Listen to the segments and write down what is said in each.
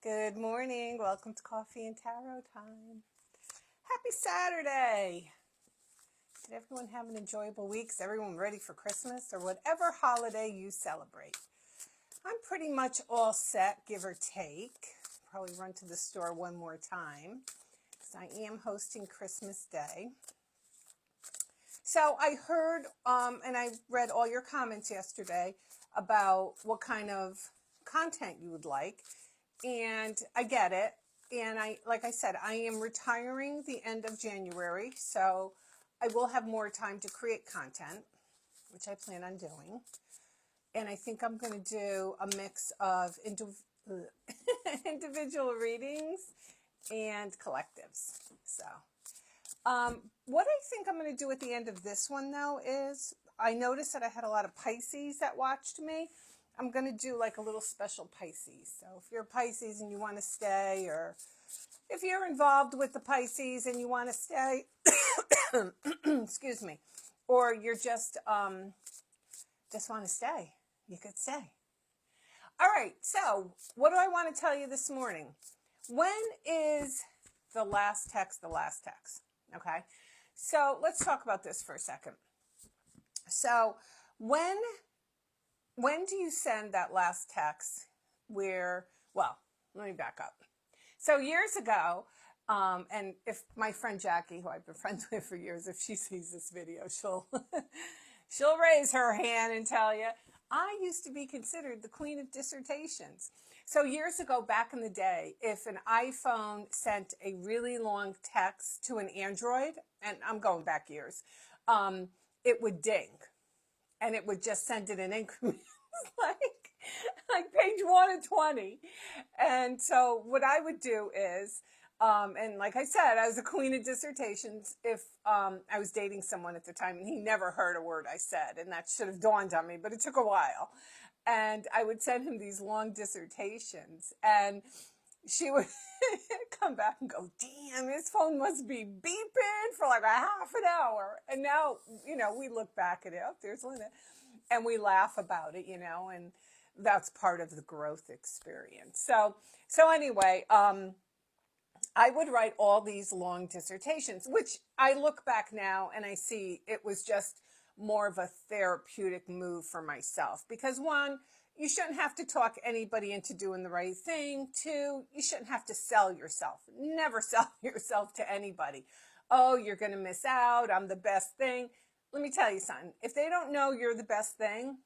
Good morning. Welcome to Coffee and Tarot time. Happy Saturday. Did everyone have an enjoyable week? Is everyone ready for Christmas or whatever holiday you celebrate? I'm pretty much all set, give or take. Probably run to the store one more time because I am hosting Christmas Day. So I heard and I read all your comments yesterday about what kind of content you would like. And I get it. And like I said, I am retiring the end of January, so I will have more time to create content, which I plan on doing. And I think I'm going to do a mix of individual readings and collectives. So, what I think I'm going to do at the end of this one, though, is I noticed that I had a lot of Pisces that watched me. I'm going to do like a little special Pisces. So if you're a Pisces and you want to stay, or if you're involved with the Pisces and you want to stay, excuse me, or you're just want to stay, you could stay. All right. So what do I want to tell you this morning? When is the last text the last text? Okay. So let's talk about this for a second. So when do you send that last text where, well, let me back up. So years ago, and if my friend Jackie, who I've been friends with for years, if she sees this video, she'll raise her hand and tell you, I used to be considered the queen of dissertations. So years ago, back in the day, if an iPhone sent a really long text to an Android, and I'm going back years, it would ding. And it would just send it in increments, like page 1 of 20. And so what I would do is, and like I said, I was a queen of dissertations if I was dating someone at the time, and he never heard a word I said, and that should have dawned on me, but it took a while. And I would send him these long dissertations, and she would come back and go, damn, his phone must be beeping for like a half an hour. And now, we look back at it, oh, there's Linda, and we laugh about it, and that's part of the growth experience. So anyway, I would write all these long dissertations, which I look back now and I see it was just more of a therapeutic move for myself. Because one, you shouldn't have to talk anybody into doing the right thing. Two, you shouldn't have to sell yourself. Never sell yourself to anybody. Oh, you're going to miss out. I'm the best thing. Let me tell you something. If they don't know you're the best thing,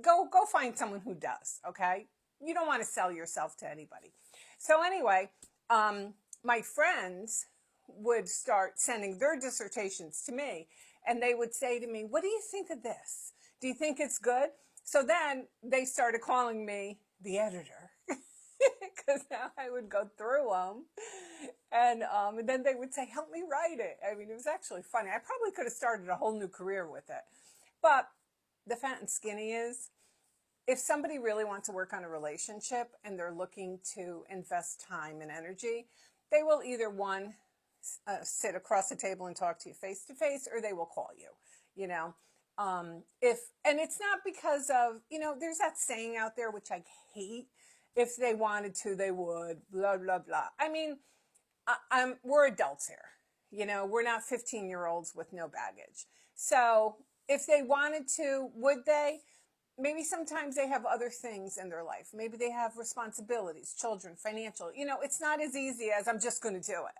go find someone who does, okay? You don't want to sell yourself to anybody. So anyway, my friends would start sending their dissertations to me, and they would say to me, what do you think of this? Do you think it's good? So then they started calling me the editor, because now I would go through them, and then they would say, help me write it. I mean, it was actually funny. I probably could have started a whole new career with it. But the fat and skinny is, if somebody really wants to work on a relationship and they're looking to invest time and energy, they will either sit across the table and talk to you face to face, or they will call you, and it's not because of, there's that saying out there, which I hate, if they wanted to, they would, blah, blah, blah. I mean, we're adults here, we're not 15-year-olds with no baggage. So if they wanted to, would they? Maybe sometimes they have other things in their life. Maybe they have responsibilities, children, financial. It's not as easy as I'm just going to do it.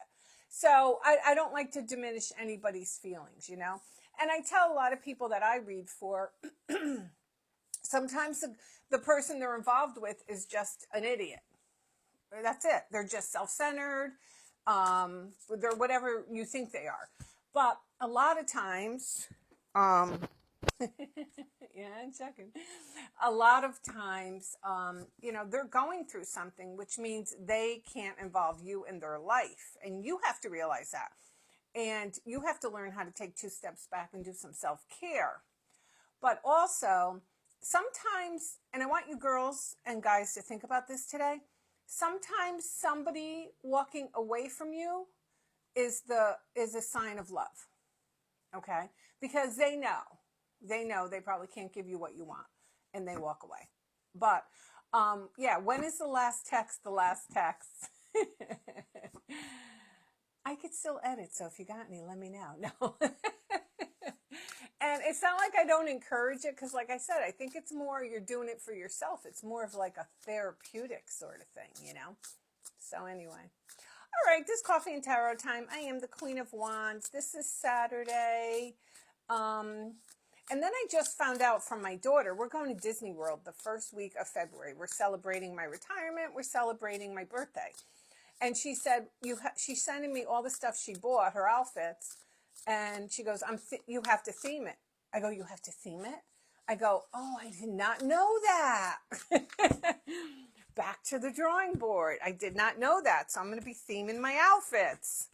So I don't like to diminish anybody's feelings, And I tell a lot of people that I read for, sometimes the person they're involved with is just an idiot. That's it. They're just self-centered. They're whatever you think they are. But a lot of times, yeah, I'm checking. A lot of times, they're going through something, which means they can't involve you in their life. And you have to realize that. And you have to learn how to take 2 steps back and do some self-care. But also, sometimes, and I want you girls and guys to think about this today, sometimes somebody walking away from you is a sign of love. Okay? Because they know they probably can't give you what you want, and they walk away. But Yeah, when is the last text the last text? I could still edit, so if you got any, let me know. No. And it's not like I don't encourage it, because like I said, I think it's more you're doing it for yourself. It's more of like a therapeutic sort of thing, you know? So anyway. All right, this coffee and tarot time. I am the Queen of Wands. This is Saturday. And then I just found out from my daughter, we're going to Disney World the first week of February. We're celebrating my retirement. We're celebrating my birthday. And she said, she's sending me all the stuff she bought, her outfits. And she goes, you have to theme it. I go, you have to theme it? I go, oh, I did not know that. Back to the drawing board. I did not know that. So I'm going to be theming my outfits.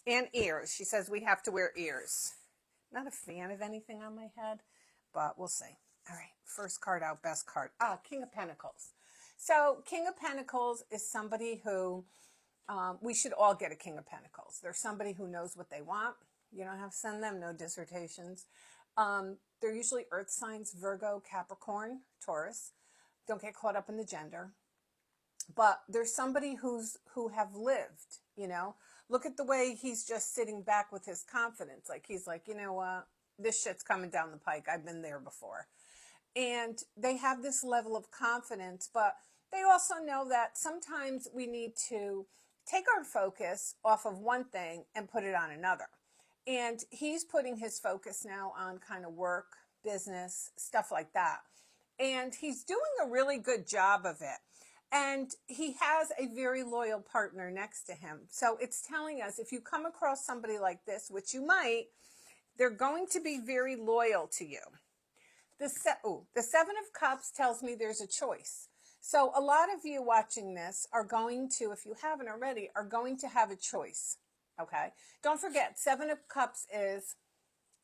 And ears. She says we have to wear ears. Not a fan of anything on my head, but we'll see. All right, first card out, best card. King of Pentacles. So King of Pentacles is somebody who, we should all get a King of Pentacles. They're somebody who knows what they want. You don't have to send them no dissertations. They're usually earth signs, Virgo, Capricorn, Taurus. Don't get caught up in the gender. But there's somebody who have lived, you know. Look at the way he's just sitting back with his confidence. Like he's like, you know what, this shit's coming down the pike. I've been there before. And they have this level of confidence, but they also know that sometimes we need to take our focus off of one thing and put it on another. And he's putting his focus now on kind of work, business, stuff like that. And he's doing a really good job of it. And he has a very loyal partner next to him. So it's telling us if you come across somebody like this, which you might, they're going to be very loyal to you. The Seven of Cups tells me there's a choice. So a lot of you watching this are going to, if you haven't already, are going to have a choice. Okay? Don't forget, Seven of Cups is,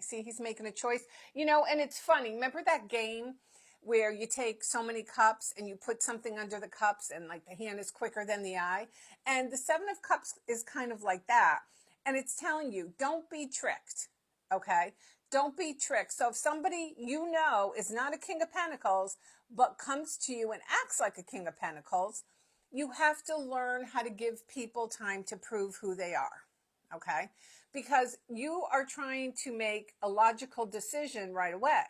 see, he's making a choice. You know, and it's funny. Remember that game where you take so many cups and you put something under the cups and like the hand is quicker than the eye? And the Seven of Cups is kind of like that. And it's telling you, don't be tricked. Okay? Don't be tricked. So if somebody you know is not a King of Pentacles, but comes to you and acts like a King of Pentacles, you have to learn how to give people time to prove who they are. Okay? Because you are trying to make a logical decision right away.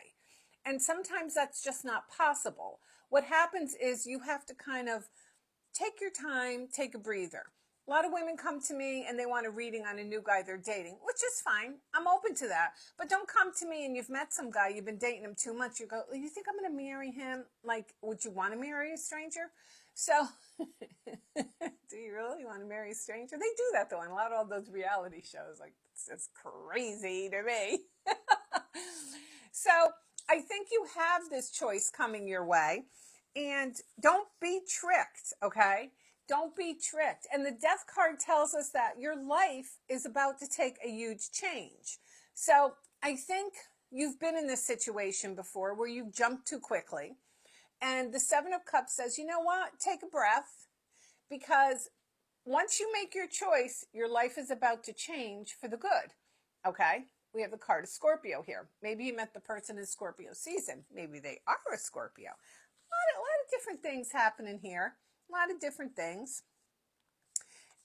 And sometimes that's just not possible. What happens is you have to kind of take your time, take a breather. A lot of women come to me and they want a reading on a new guy they're dating, which is fine. I'm open to that. But don't come to me and you've met some guy, you've been dating him 2 months. You go, you think I'm going to marry him? Like, would you want to marry a stranger? So, do you really want to marry a stranger? They do that though in a lot of all those reality shows. Like, it's crazy to me. So, I think you have this choice coming your way, and don't be tricked, okay? Don't be tricked. And the Death card tells us that your life is about to take a huge change. So I think you've been in this situation before where you jumped too quickly. And the Seven of Cups says, you know what? Take a breath, because once you make your choice, your life is about to change for the good, okay? We have the card of Scorpio here. Maybe you met the person in Scorpio season. Maybe they are a Scorpio. A lot of different things happening here. A lot of different things.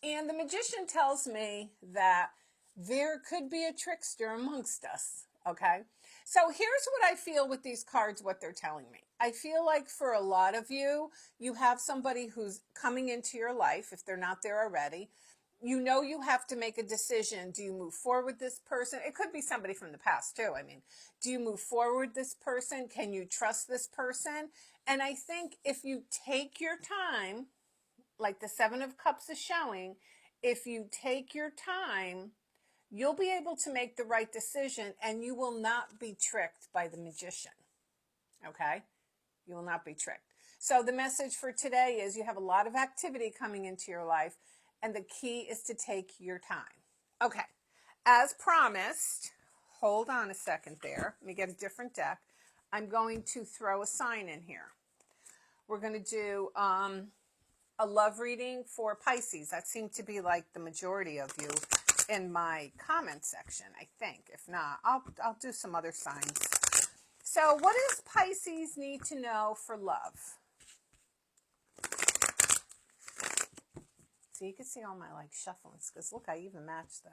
And the Magician tells me that there could be a trickster amongst us. Okay? So here's what I feel with these cards, what they're telling me. I feel like for a lot of you, you have somebody who's coming into your life, if they're not there already. You know you have to make a decision. Do you move forward with this person? It could be somebody from the past too. I mean, do you move forward with this person? Can you trust this person? And I think if you take your time, like the Seven of Cups is showing, if you take your time, you'll be able to make the right decision and you will not be tricked by the Magician. Okay? You will not be tricked. So the message for today is you have a lot of activity coming into your life, and the key is to take your time. Okay, as promised, hold on a second there. Let me get a different deck. I'm going to throw a sign in here. We're going to do a love reading for Pisces. That seemed to be like the majority of you in my comment section, I think. If not, I'll do some other signs. So what does Pisces need to know for love? So you can see all my like shufflings, because look, I even matched the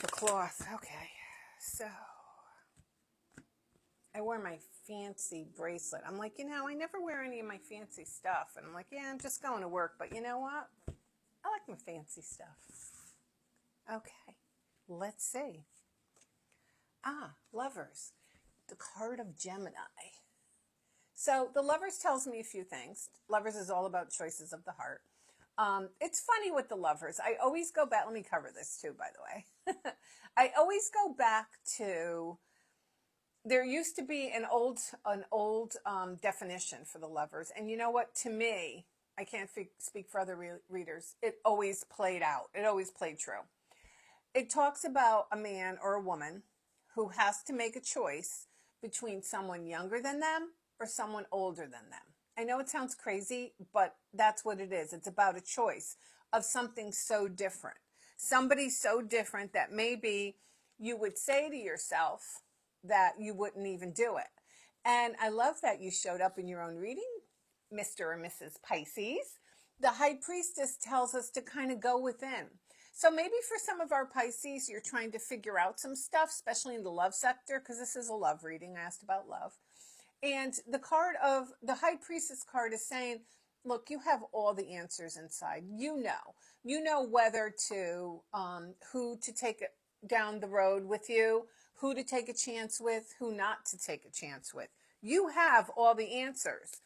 cloth. Okay, so I wore my fancy bracelet. I'm like, I never wear any of my fancy stuff. And I'm like, yeah, I'm just going to work. But you know what? I like my fancy stuff. Okay, let's see. Lovers. The card of Gemini. So the Lovers tells me a few things. Lovers is all about choices of the heart. It's funny with the Lovers. I always go back. Let me cover this too, by the way. I always go back to, there used to be an old definition for the Lovers. And you know what? To me, I can't speak for other readers. It always played out. It always played true. It talks about a man or a woman who has to make a choice between someone younger than them or someone older than them. I know it sounds crazy, but that's what it is. It's about a choice of something so different. Somebody so different that maybe you would say to yourself that you wouldn't even do it. And I love that you showed up in your own reading, Mr. or Mrs. Pisces. The High Priestess tells us to kind of go within. So maybe for some of our Pisces, you're trying to figure out some stuff, especially in the love sector, because this is a love reading. I asked about love. And the card of the High Priestess card is saying, look, you have all the answers inside. You know whether to, who to take down the road with you, who to take a chance with, who not to take a chance with. You have all the answers.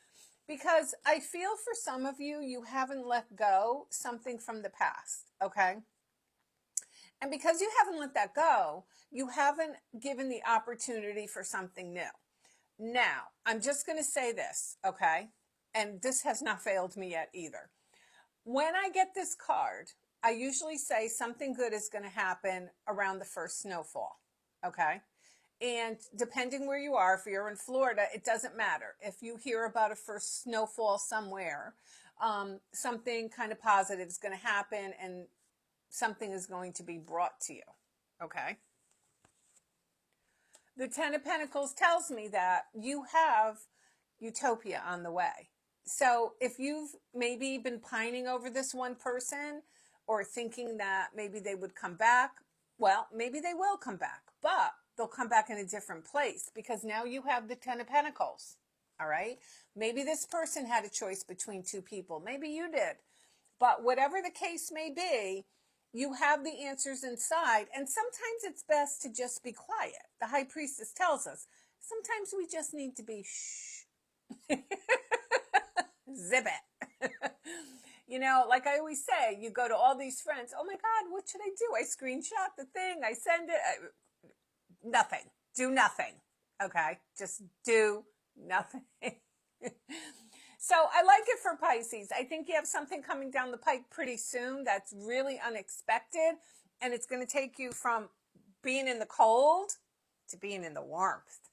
Because I feel for some of you, you haven't let go something from the past, okay? And because you haven't let that go, you haven't given the opportunity for something new. Now, I'm just going to say this, okay? And this has not failed me yet either. When I get this card, I usually say something good is going to happen around the first snowfall, okay? And depending where you are, if you're in Florida, it doesn't matter. If you hear about a first snowfall somewhere, something kind of positive is going to happen and something is going to be brought to you, okay? The Ten of Pentacles tells me that you have utopia on the way. So if you've maybe been pining over this one person or thinking that maybe they would come back, well, maybe they will come back, but they'll come back in a different place because now you have the Ten of Pentacles, all right? Maybe this person had a choice between two people. Maybe you did. But whatever the case may be, you have the answers inside, and sometimes it's best to just be quiet. The High Priestess tells us, sometimes we just need to be shh. Zip it. Like I always say, you go to all these friends, oh my God, what should I do? I screenshot the thing, I send it. Nothing. Do nothing. Okay? Just do nothing. So I like it for Pisces. I think you have something coming down the pike pretty soon that's really unexpected, and it's going to take you from being in the cold to being in the warmth.